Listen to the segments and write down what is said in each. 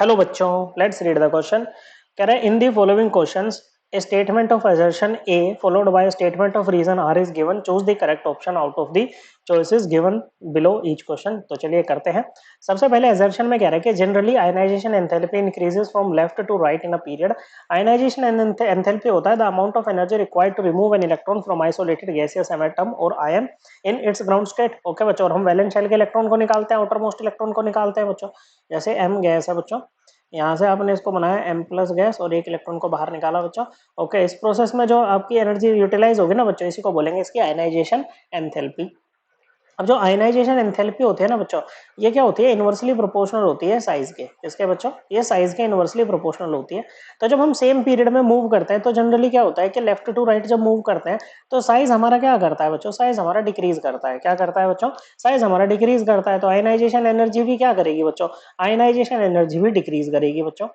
Hello बच्चों, let's read the question. कह रहा है in the following questions a statement of assertion A followed by statement of reason R is given, choose the correct option out of the choices given below each question. तो चलिए करते हैं। सबसे पहले assertion में कह रहा है कि generally ionization enthalpy increases from left to right in a period. Ionization enthalpy होता है the amount of energy required to remove an electron from isolated gaseous atom or ion in its ground state. Okay बच्चों, और हम valence shell के electron को निकालते हैं, outer most electron को निकालते हैं बच्चों। जैसे एम गैस है बच्चों, यहाँ से आपने इसको बनाया एम प्लस गैस और एक इलेक्ट्रॉन को बाहर निकाला बच्चों। ओके, इस प्रोसेस में जो आपकी एनर्जी यूटिलाइज होगी ना बच्चों, इसी को बोलेंगे इसकी आयनाइजेशन एंथैल्पी। अब जो आयनाइजेशन एंथैल्पी होती है ना बच्चों, ये क्या होती है, इनवर्सली प्रोपोर्शनल होती है साइज के। इसके बच्चों ये साइज के इनवर्सली प्रोपोर्शनल होती है। तो जब हम सेम पीरियड में मूव करते हैं तो जनरली क्या होता है कि लेफ्ट टू राइट जब मूव करते हैं तो साइज हमारा क्या करता है बच्चों, साइज हमारा डिक्रीज करता है। क्या करता है बच्चों, साइज हमारा डिक्रीज करता है। तो आयनाइजेशन एनर्जी भी क्या करेगी बच्चों, आयनाइजेशन एनर्जी भी डिक्रीज करेगी बच्चों,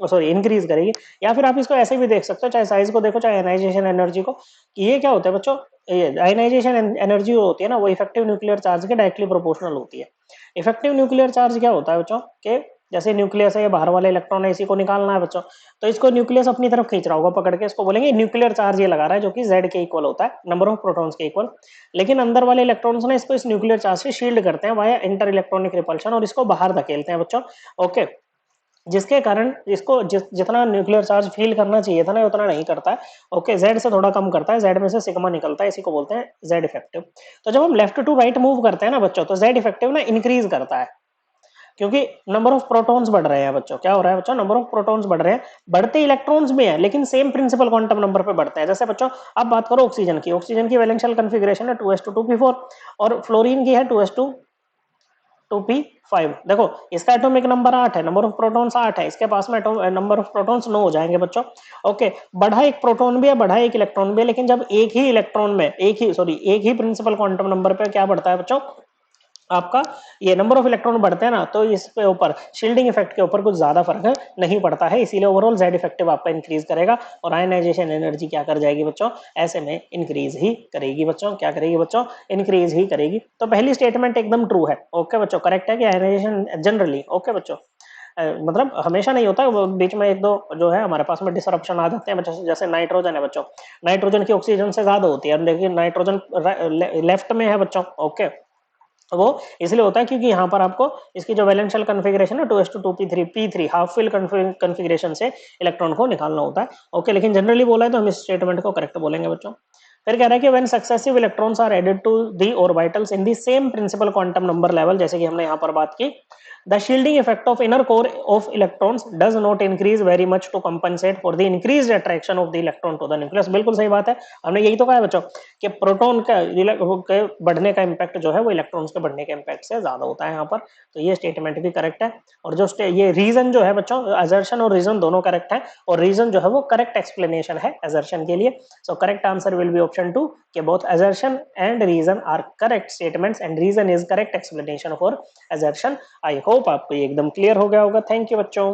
सॉरी इंक्रीज करेगी। या फिर आप इसको ऐसे भी देख सकते हो, चाहे साइज को देखो चाहे आयनाइजेशन एनर्जी को, कि ये क्या होता है बच्चों, ये आयनाइजेशन एनर्जी होती है ना, वो इफेक्टिव न्यूक्लियर चार्ज के डायरेक्टली प्रोपोर्शनल होती है। इफेक्टिव न्यूक्लियर चार्ज क्या होता है बच्चों, कि जैसे न्यूक्लियस है, ये बाहर वाले इलेक्ट्रॉन है, इसी को निकालना है बच्चों, तो इसको न्यूक्लियस अपनी तरफ खींच रहा होगा पकड़ के, इसको बोलेंगे न्यूक्लियर चार्ज ये लगा रहा है, जो कि Z के इक्वल होता है, नंबर ऑफ प्रोटॉन्स के इक्वल। लेकिन अंदर वाले इलेक्ट्रॉन्स ने इसको इस न्यूक्लियर चार्ज से शील्ड करते हैं वाया इंटर इलेक्ट्रॉनिक रिपल्शन, और इसको बाहर धकेलते हैं बच्चों। ओके, जिसके कारण इसको जितना न्यूक्लियर चार्ज फील करना चाहिए था ना, उतना नहीं करता है। ओके, जेड से थोड़ा कम करता है, जेड में से सिग्मा निकलता है, इसी को बोलते हैं जेड इफेक्टिव। तो जब हम लेफ्ट टू राइट मूव करते हैं ना बच्चों, तो जेड इफेक्टिव ना इंक्रीज करता है, क्योंकि नंबर ऑफ प्रोटॉन्स बढ़ रहे हैं बच्चों। क्या हो रहा है बच्चों, नंबर ऑफ प्रोटॉन्स बढ़ रहे हैं, बढ़ते इलेक्ट्रॉन्स भी हैं लेकिन सेम प्रिंसिपल क्वांटम नंबर पे बढ़ते हैं। जैसे बच्चों अब बात करो ऑक्सीजन की, ऑक्सीजन की वैलेंशियल कॉन्फ़िगरेशन है 2s2 2p4 और फ्लोरीन की है 2s2 2p5। देखो इसका एटॉमिक नंबर 8 है, नंबर ऑफ प्रोटॉन्स 8 है, इसके पास में नंबर ऑफ प्रोटॉन्स 9 हो जाएंगे बच्चों। ओके, बढ़ा एक प्रोटॉन भी है, बढ़ा एक इलेक्ट्रॉन भी है, लेकिन जब एक ही इलेक्ट्रॉन में एक ही प्रिंसिपल क्वांटम नंबर पे क्या बढ़ता है बच्चों, आपका ये नंबर ऑफ इलेक्ट्रॉन बढ़ते हैं ना, तो इस पे ऊपर शील्डिंग इफेक्ट के ऊपर कुछ ज्यादा फर्क नहीं पड़ता है, इसीलिए ओवरऑल जेड इफेक्टिव आपका इंक्रीज करेगा और आयनाइजेशन एनर्जी क्या कर जाएगी बच्चों, ऐसे में इंक्रीज ही करेगी बच्चों। क्या करेगी बच्चों, इंक्रीज ही करेगी। तो पहली स्टेटमेंट एकदम ट्रू है। ओके बच्चों, करेक्ट है कि आयनाइजेशन जनरली, ओके बच्चों, मतलब हमेशा नहीं होता, वो बीच में एक दो जो है हमारे पास में डिसरप्शन आ जाते हैं बच्चों। जैसे नाइट्रोजन है बच्चों, नाइट्रोजन की ऑक्सीजन से ज्यादा होती है, लेकिन नाइट्रोजन लेफ्ट में है बच्चों। ओके, वो इसलिए होता है क्योंकि यहाँ पर आपको इसकी जो वैलेंशियल कॉन्फ़िगरेशन है 2s2 2p3 half fill configuration से इलेक्ट्रॉन को निकालना होता है। ओके, लेकिन जनरली बोला है तो हम इस स्टेटमेंट को करेक्ट बोलेंगे बच्चों। फिर कह रहा है कि when successive electrons are added to the orbitals in the same principal quantum number level, जैसे कि हमने यहाँ पर बात की, the shielding effect of inner core of electrons does not increase very much to compensate for the increased attraction of the electron to the nucleus. बिल्कुल सही बात है, हमने यही तो कहा है बच्चों कि प्रोटॉन के बढ़ने का इम्पैक्ट जो है वो इलेक्ट्रॉन्स के बढ़ने के इम्पैक्ट से ज्यादा होता है यहाँ पर। तो ये स्टेटमेंट भी करेक्ट है। और जो ये रीजन जो है बच्चों, असर्शन और रीजन दोनों करेक्ट है, और रीजन जो है वो करेक्ट एक्सप्लेनेशन है असर्शन के लिए। So correct answer will be option 2 कि both assertion and reason are correct statements and reason is correct explanation for assertion। I hope आपको ये एकदम क्लियर हो गया होगा। थैंक यू बच्चों।